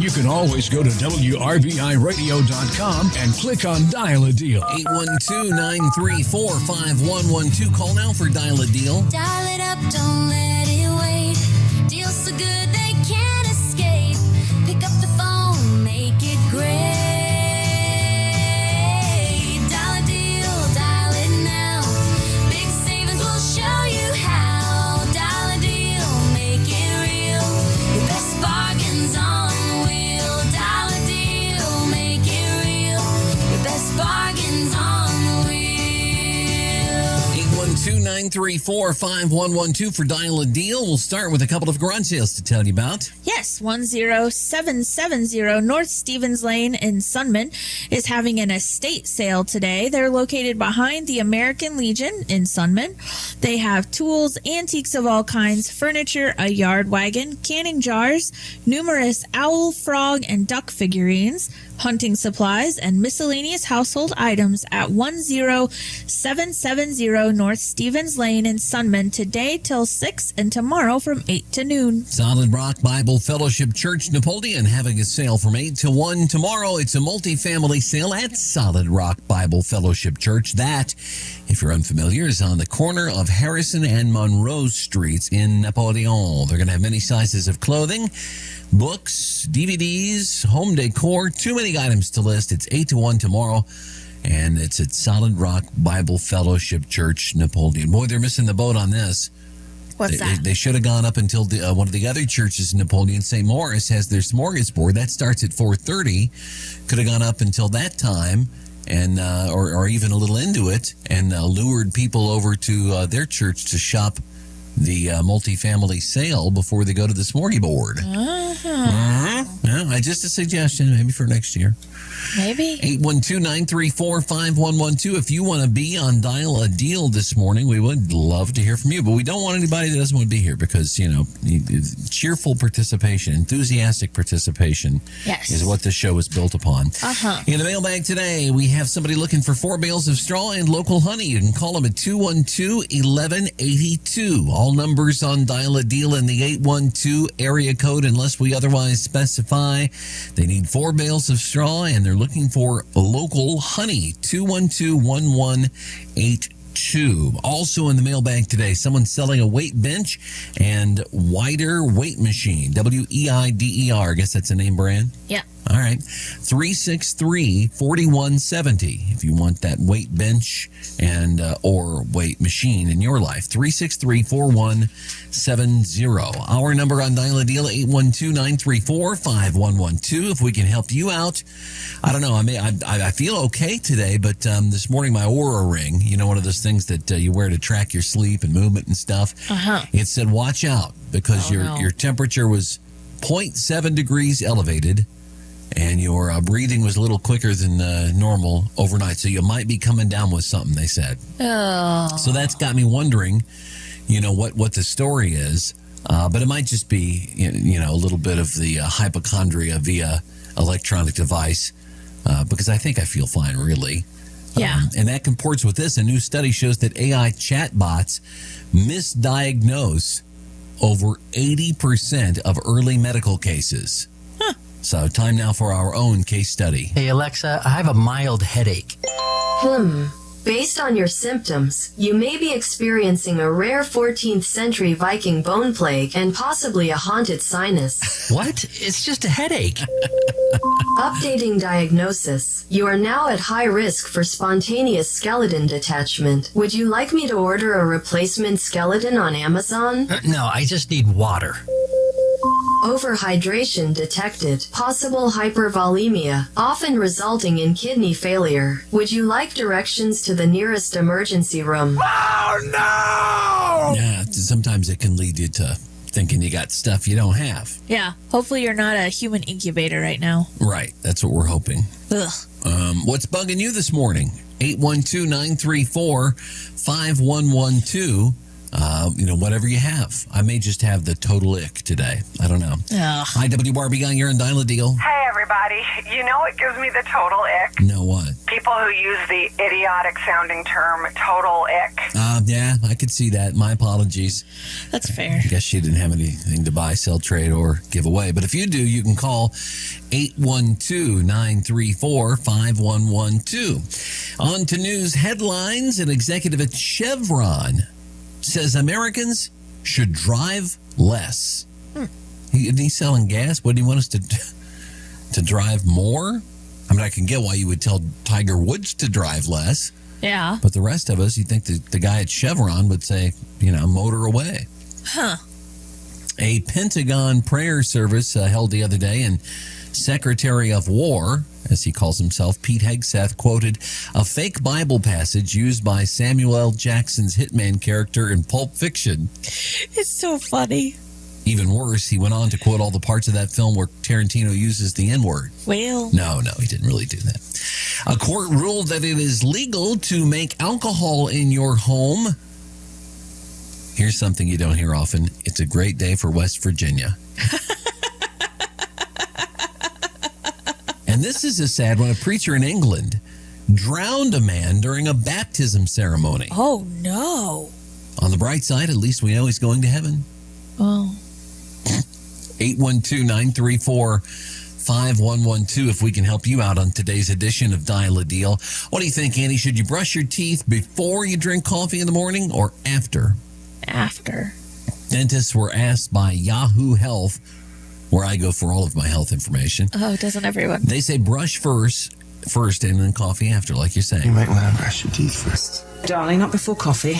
You can always go to WRBIRadio.com and click on Dial a Deal. 812-934-5112. Call now for Dial a Deal. Dial it up, don't let it wait. Deals so good they can't escape. Pick up the phone, make it great. Dial a deal, dial it now. Big savings will show you how. Dial a deal, make it real. Your best bargains on the wheel. Dial a deal, make it real. Your best bargains on the wheel. 812-934-5112 for Dial a Deal. We'll start with a couple of garage sales to tell you about. Yes, 10770 North Stevens Lane in Sunman is having an estate sale today. They're located behind the American Legion in Sunman. They have tools, antiques of all kinds, furniture, a yard wagon, canning jars, numerous owl, frog, and duck figurines, hunting supplies, and miscellaneous household items at 10770 North Stevens Lane in Sunman today till 6 and tomorrow from 8 to noon. Solid Rock Bible Fellowship Church Napoleon having a sale from 8 to 1 tomorrow. It's a multi-family sale at Solid Rock Bible Fellowship Church. That, if you're unfamiliar, is on the corner of Harrison and Monroe Streets in Napoleon. They're going to have many sizes of clothing, books, DVDs, home decor, too many items to list. It's 8 to 1 tomorrow, and it's at Solid Rock Bible Fellowship Church Napoleon. Boy, they're missing the boat on this. What's that? They should have gone up until one of the other churches in Napoleon. St. Maurice has their smorgasbord. That starts at 4:30. Could have gone up until that time, and or even a little into it, and lured people over to their church to shop the multifamily sale before they go to the smorgasbord. Yeah, just a suggestion, maybe for next year. Maybe. 812-934-5112. If you want to be on Dial a Deal this morning, we would love to hear from you. But we don't want anybody that doesn't want to be here because, cheerful participation, enthusiastic participation is what this show is built upon. In the mailbag today, we have somebody looking for 4 bales of straw and local honey. You can call them at 212-1182. All numbers on Dial a Deal in the 812 area code unless we otherwise specify. They need 4 bales of straw and they're looking for local honey. 212-1182. Also in the mailbag today, someone's selling a weight bench and wider weight machine. WEIDER. I guess that's a name brand? Yeah. All right. 363-4170. If you want that weight bench and or weight machine in your life. 363-4170. Our number on Dial a Deal, 812-934-5112. If we can help you out. I don't know. I feel okay today, but this morning my Oura Ring, one of those things that you wear to track your sleep and movement and stuff. It said, watch out because your temperature was 0.7 degrees elevated. And your breathing was a little quicker than normal overnight. So you might be coming down with something, they said. Oh. So that's got me wondering, what the story is. But it might just be, a little bit of the hypochondria via electronic device. Because I think I feel fine, really. Yeah. And that comports with this. A new study shows that AI chatbots misdiagnose over 80% of early medical cases. So time now for our own case study. Hey, Alexa, I have a mild headache. Based on your symptoms, you may be experiencing a rare 14th century Viking bone plague and possibly a haunted sinus. What? It's just a headache. Updating diagnosis. You are now at high risk for spontaneous skeleton detachment. Would you like me to order a replacement skeleton on Amazon? No, I just need water. Overhydration detected. Possible hypervolemia, often resulting in kidney failure. Would you like directions to the nearest emergency room? Oh, no! Yeah, sometimes it can lead you to thinking you got stuff you don't have. Yeah. Hopefully you're not a human incubator right now. Right. That's what we're hoping. Ugh. What's bugging you this morning? 812-934-5112. Whatever you have. I may just have the total ick today. I don't know. Ugh. Hi, WRBI. You're on Dial a Deal. Hey, everybody. everybody. You know it gives me the total ick? No, what? People who use the idiotic-sounding term total ick. Yeah, I could see that. My apologies. That's fair. I guess she didn't have anything to buy, sell, trade, or give away. But if you do, you can call 812-934-5112. On to news headlines. An executive at Chevron says Americans should drive less. He's selling gas. What do you want us to drive more? I mean, I can get why you would tell Tiger Woods to drive less. Yeah. But the rest of us, you think the guy at Chevron would say, motor away. Huh. A Pentagon prayer service held the other day, and Secretary of War, as he calls himself, Pete Hegseth, quoted a fake Bible passage used by Samuel L. Jackson's hitman character in Pulp Fiction. It's so funny. Even worse, he went on to quote all the parts of that film where Tarantino uses the N-word. Well. No, he didn't really do that. A court ruled that it is legal to make alcohol in your home. Here's something you don't hear often. It's a great day for West Virginia. And this is a sad one. A preacher in England drowned a man during a baptism ceremony. Oh, no. On the bright side, at least we know he's going to heaven. Oh. 812-934-5112 if we can help you out on today's edition of Dial a Deal. What do you think, Annie? Should you brush your teeth before you drink coffee in the morning or after? After. Dentists were asked by Yahoo Health, where I go for all of my health information. Oh, doesn't everyone? They say brush first and then coffee after, like you're saying. You might want to brush your teeth first. Darling, not before coffee.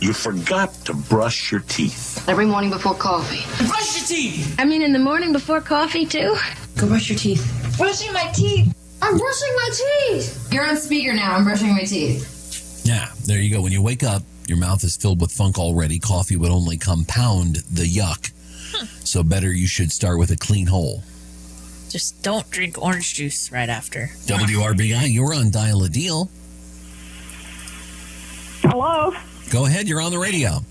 You forgot to brush your teeth. Every morning before coffee. Brush your teeth! I mean, in the morning before coffee, too? Go brush your teeth. Brushing my teeth. I'm brushing my teeth. You're on speaker now. I'm brushing my teeth. Yeah, there you go. When you wake up, your mouth is filled with funk already. Coffee would only compound the yuck. So better you should start with a clean hole. Just don't drink orange juice right after. WRBI, you're on Dial a Deal. Hello? Go ahead, you're on the radio.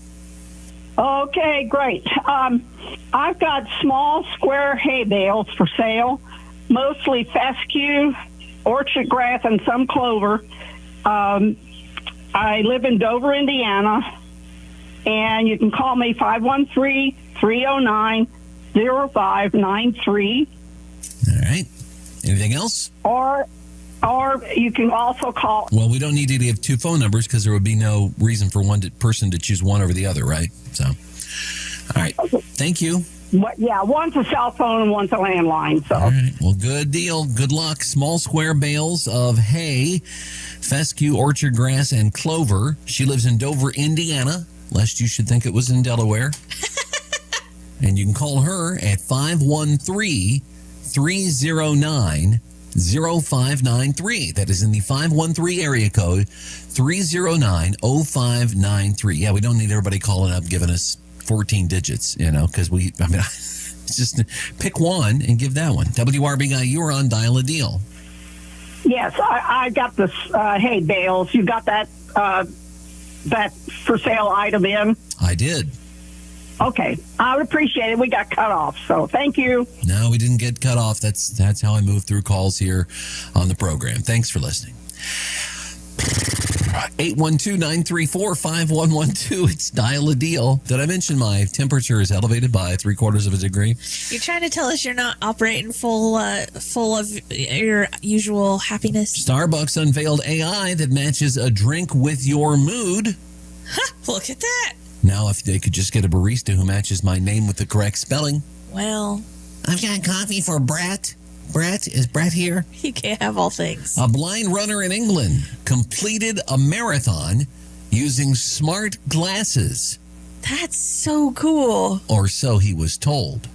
Okay, great. I've got small square hay bales for sale, mostly fescue, orchard grass, and some clover. I live in Dover, Indiana, and you can call me 513-309-0593. All right. Anything else? Or you can also call. Well, we don't need to have two phone numbers because there would be no reason for one person to choose one over the other, right? So, all right. Thank you. Yeah, one's a cell phone and one's a landline. So. All right. Well, good deal. Good luck. Small square bales of hay, fescue, orchard grass, and clover. She lives in Dover, Indiana, lest you should think it was in Delaware. And you can call her at 513-309-0593. That is in the 513 area code, 309-0593. Yeah, we don't need everybody calling up giving us 14 digits, because it's just pick one and give that one. WRBI, you are on Dial a Deal. Yes, I got this hay bales. You got that for sale item in? I did. Okay, I would appreciate it. We got cut off, so thank you. No, we didn't get cut off. That's how I move through calls here on the program. Thanks for listening. 812-934-5112. It's Dial a Deal. Did I mention my temperature is elevated by 3/4 of a degree? You're trying to tell us you're not operating full of your usual happiness? Starbucks unveiled AI that matches a drink with your mood. Look at that. Now, if they could just get a barista who matches my name with the correct spelling. Well, I've got coffee for Brett. Brett, is Brett here? You can't have all things. A blind runner in England completed a marathon using smart glasses. That's so cool. Or so he was told.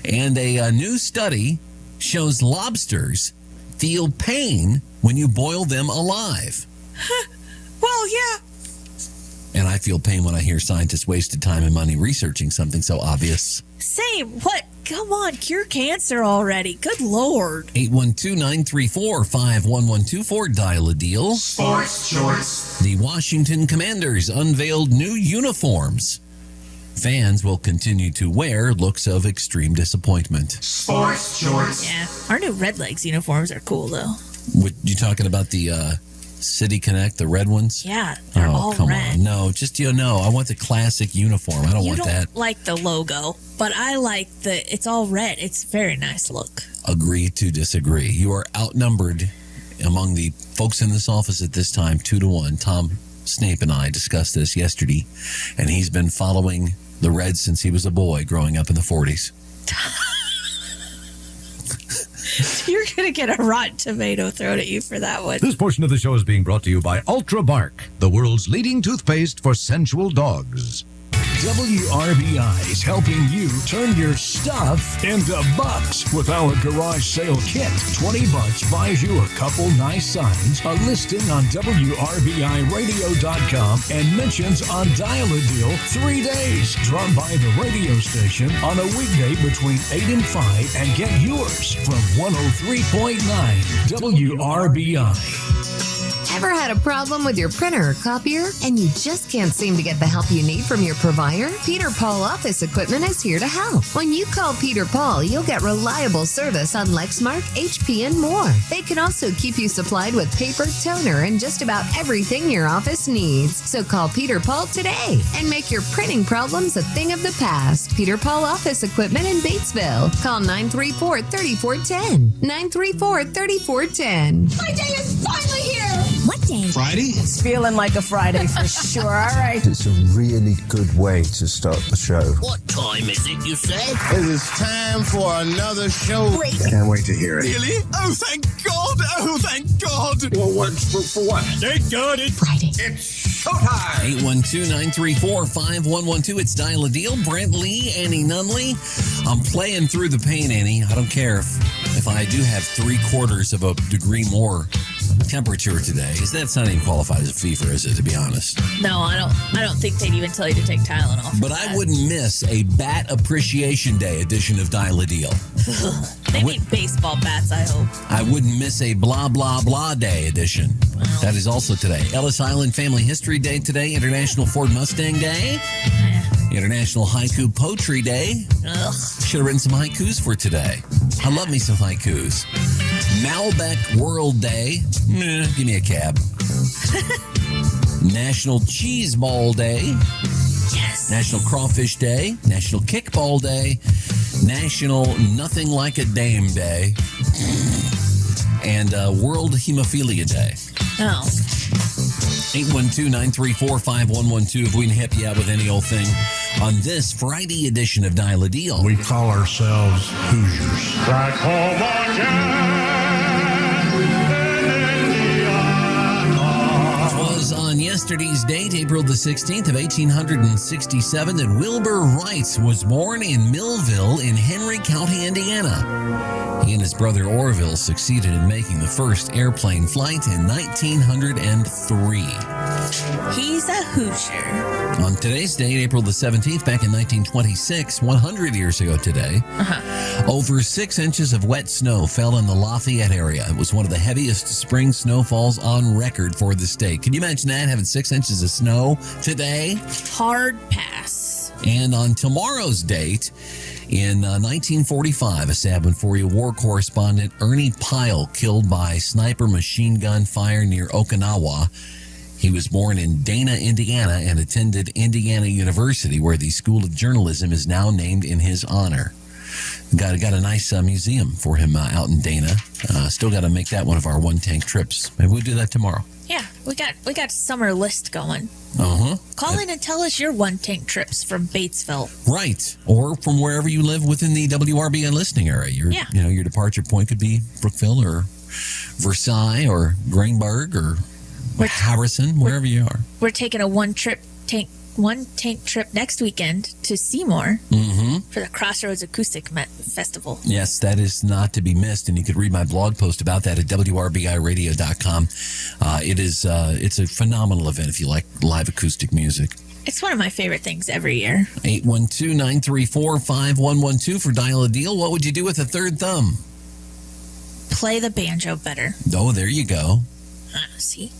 And a new study shows lobsters feel pain when you boil them alive. Well, yeah. And I feel pain when I hear scientists wasted time and money researching something so obvious. Same. What? Come on, cure cancer already. Good Lord. 812-934-5112 for Dial a Deal. Sports choice. The Washington Commanders unveiled new uniforms. Fans will continue to wear looks of extreme disappointment. Sports shorts. Yeah. Our new Red Legs uniforms are cool, though. What, you talking about the City Connect, the red ones? Yeah, they're all come red. on. No, just, I want the classic uniform. I don't want that. You don't like the logo, but I like it's all red. It's a very nice look. Agree to disagree. You are outnumbered among the folks in this office at this time, 2-1. Tom Snape and I discussed this yesterday, and he's been following the Reds since he was a boy growing up in the 40s. You're going to get a Rotten Tomato thrown at you for that one. This portion of the show is being brought to you by Ultra Bark, the world's leading toothpaste for sensual dogs. WRBI is helping you turn your stuff into bucks with our garage sale kit. $20 buys you a couple nice signs, a listing on WRBIRadio.com, and mentions on Dial a Deal 3 days. Drop by the radio station on a weekday between 8 and 5 and get yours from 103.9 WRBI. Ever had a problem with your printer or copier and you just can't seem to get the help you need from your provider? Peter Paul Office Equipment is here to help. When you call Peter Paul, you'll get reliable service on Lexmark, HP, and more. They can also keep you supplied with paper, toner, and just about everything your office needs. So call Peter Paul today and make your printing problems a thing of the past. Peter Paul Office Equipment in Batesville. Call 934-3410. 934-3410. My day is finally here! What day? Friday? It's feeling like a Friday for sure. All right. It's a really good way to start the show. What time is it, you said? It is time for another show. Great. Can't wait to hear it. Really? Oh, thank God! Oh, thank God! Well, for what? Thank God it's Friday. It's showtime! 812-934-5112. It's Dial a Deal. Brent Lee, Annie Nunley. I'm playing through the pain, Annie. I don't care if I do have 3/4 of a degree more temperature today. That's not even qualified as a fever, is it, to be honest? No, I don't think they'd even tell you to take Tylenol. But I wouldn't miss a Bat Appreciation Day edition of Dial a Deal. They mean baseball bats, I hope. I wouldn't miss a Blah Blah Blah Day edition. Wow. That is also today. Ellis Island Family History Day today. International Ford Mustang Day. International Haiku Poetry Day. Ugh. Should have written some haikus for today. I love me some haikus. Malbec World Day. Give me a cab. National Cheese Ball Day. Yes. National Crawfish Day. National Kickball Day. National Nothing Like a Dame Day. And World Hemophilia Day. Oh. 812-934-5112 if we can help you out with any old thing on this Friday edition of Dial a Deal. We call ourselves Hoosiers. Back home It was on yesterday's date, April the 16th of 1867, that Wilbur Wright was born in Millville in Henry County, Indiana. He and his brother Orville succeeded in making the first airplane flight in 1903. He's a Hoosier. On today's date, April the 17th, back in 1926, 100 years ago today, over 6 inches of wet snow fell in the Lafayette area. It was one of the heaviest spring snowfalls on record for the state. Can you imagine that, having 6 inches of snow today? Hard pass. And on tomorrow's date, in 1945, a sad one for you, war correspondent Ernie Pyle killed by sniper machine gun fire near Okinawa. He was born in Dana, Indiana, and attended Indiana University, where the School of Journalism is now named in his honor. Got a nice museum for him out in Dana. Still got to make that one of our one-tank trips. Maybe we'll do that tomorrow. Yeah, we got summer list going. Call in and tell us your one-tank trips from Batesville. Right, or from wherever you live within the WRBI listening area. Your departure point could be Brookville or Versailles or Greenberg or Harrison, wherever you are. We're taking a one-tank trip next weekend to Seymour for the Crossroads Acoustic Festival. Yes, that is not to be missed, and you could read my blog post about that at WRBIRadio.com. It's a phenomenal event if you like live acoustic music. It's one of my favorite things every year. 812-934-5112 for Dial a Deal. What would you do with a third thumb? Play the banjo better. Oh, there you go. See?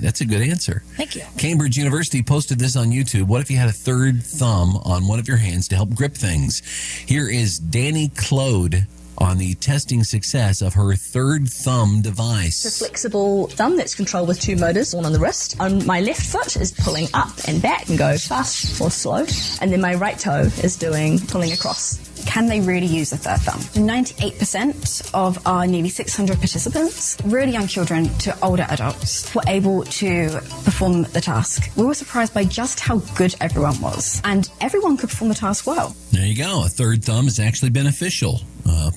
That's a good answer. Thank you. Cambridge University posted this on YouTube. What if you had a third thumb on one of your hands to help grip things? Here is Danny Claude on the testing success of her third thumb device. It's a flexible thumb that's controlled with two motors, one on the wrist. On my left foot is pulling up and back and go fast or slow. And then my right toe is pulling across. Can they really use a third thumb? 98% of our nearly 600 participants, really young children to older adults, were able to perform the task. We were surprised by just how good everyone was, and everyone could perform the task well. There you go. A third thumb is actually beneficial.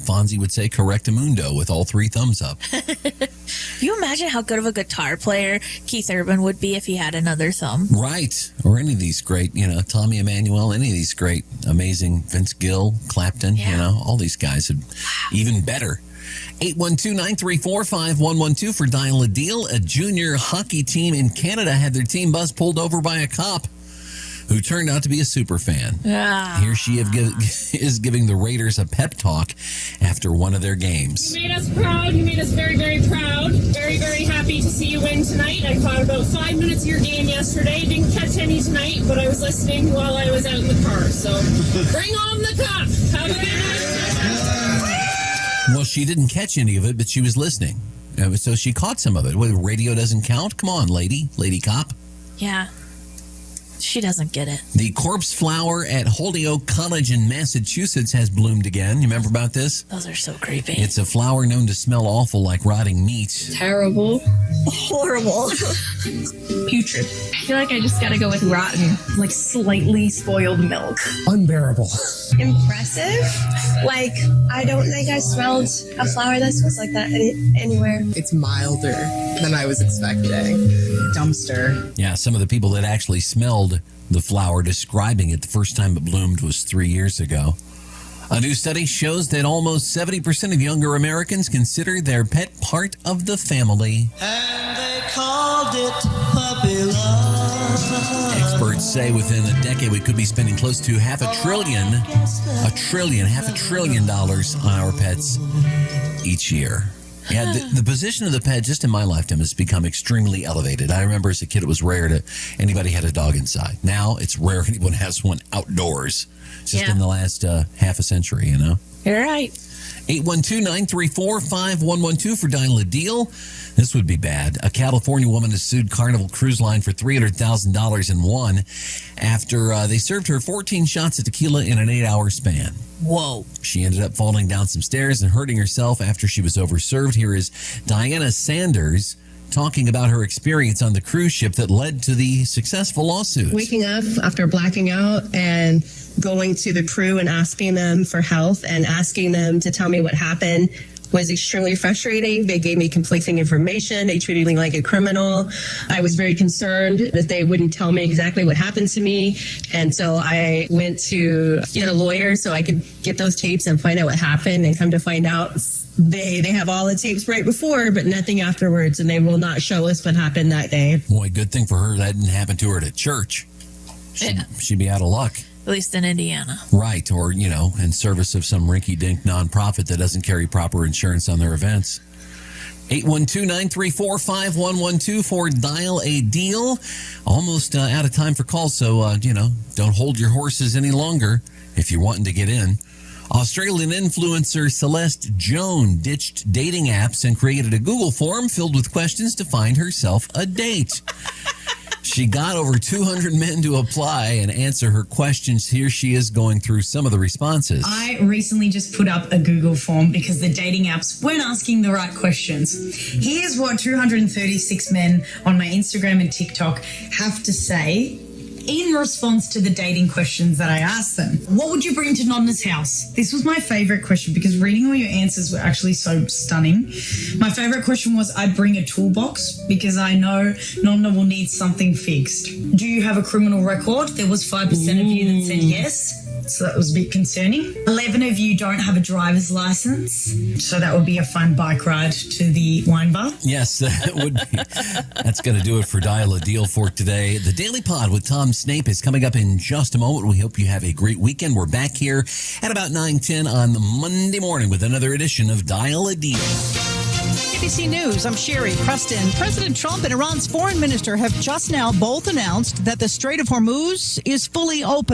Fonzie would say correctamundo with all three thumbs up. Can you imagine how good of a guitar player Keith Urban would be if he had another thumb? Right. Or any of these great, Tommy Emmanuel, any of these great, amazing Vince Gill, Clapton, all these guys are even better. 812-934-5112 for Dial a Deal. A junior hockey team in Canada had their team bus pulled over by a cop who turned out to be a super fan. Here she is giving the Raiders a pep talk after one of their games. You made us proud. You made us very, very proud. Very, very happy to see you win tonight. I caught about 5 minutes of your game yesterday. Didn't catch any tonight, but I was listening while I was out in the car. So bring on the cup. Have a good night. Well, she didn't catch any of it, but she was listening. So she caught some of it. Well, radio doesn't count? Come on, lady cop. Yeah. She doesn't get it. The corpse flower at Holyoke College in Massachusetts has bloomed again. You remember about this? Like, those are so creepy. It's a flower known to smell awful like rotting meat. Terrible. Horrible. Putrid. I feel like I just gotta go with rotten. Like slightly spoiled milk. Unbearable. Impressive. Like, I don't think I smelled a flower that smells like that anywhere. It's milder than I was expecting. Dumpster. Yeah, some of the people that actually smelled the flower describing it the first time it bloomed was 3 years ago. A new study shows that almost 70% of younger Americans consider their pet part of the family. And they called it puppy love. Experts say within a decade we could be spending close to half a trillion dollars on our pets each year. Yeah, the position of the pet just in my lifetime has become extremely elevated. I remember as a kid it was rare that anybody had a dog inside. Now it's rare anyone has one outdoors. Just in the last half a century, You're right. 812-934-5112 for Dial a Deal. This would be bad. A California woman has sued Carnival Cruise Line for $300,000 and won after they served her 14 shots of tequila in an 8-hour span. Whoa. She ended up falling down some stairs and hurting herself after she was overserved. Here is Diana Sanders talking about her experience on the cruise ship that led to the successful lawsuit. Waking up after blacking out and going to the crew and asking them for help and asking them to tell me what happened was extremely frustrating. They gave me conflicting information. They treated me like a criminal. I was very concerned that they wouldn't tell me exactly what happened to me. And so I went to get a lawyer so I could get those tapes and find out what happened, and come to find out they have all the tapes right before, but nothing afterwards, and they will not show us what happened that day. Boy, good thing for her that didn't happen to her at church. She'd be out of luck. At least in Indiana. Right, or, in service of some rinky-dink nonprofit that doesn't carry proper insurance on their events. 812-934-5112 for Dial a Deal. Almost out of time for calls, so, don't hold your horses any longer if you're wanting to get in. Australian influencer Celeste Joan ditched dating apps and created a Google form filled with questions to find herself a date. She got over 200 men to apply and answer her questions. Here she is going through some of the responses. I recently just put up a Google form because the dating apps weren't asking the right questions. Here's what 236 men on my Instagram and TikTok have to say in response to the dating questions that I asked them. What would you bring to Nonna's house? This was my favorite question because reading all your answers were actually so stunning. My favorite question was, I'd bring a toolbox because I know Nonna will need something fixed. Do you have a criminal record? There was 5% of you that said yes. So that was a bit concerning. 11 of you don't have a driver's license. So that would be a fun bike ride to the wine bar. Yes, that would be. That's going to do it for Dial a Deal for today. The Daily Pod with Tom Snape is coming up in just a moment. We hope you have a great weekend. We're back here at about 9:10 on the Monday morning with another edition of Dial a Deal. ABC News, I'm Sherry Preston. President Trump and Iran's foreign minister have just now both announced that the Strait of Hormuz is fully open.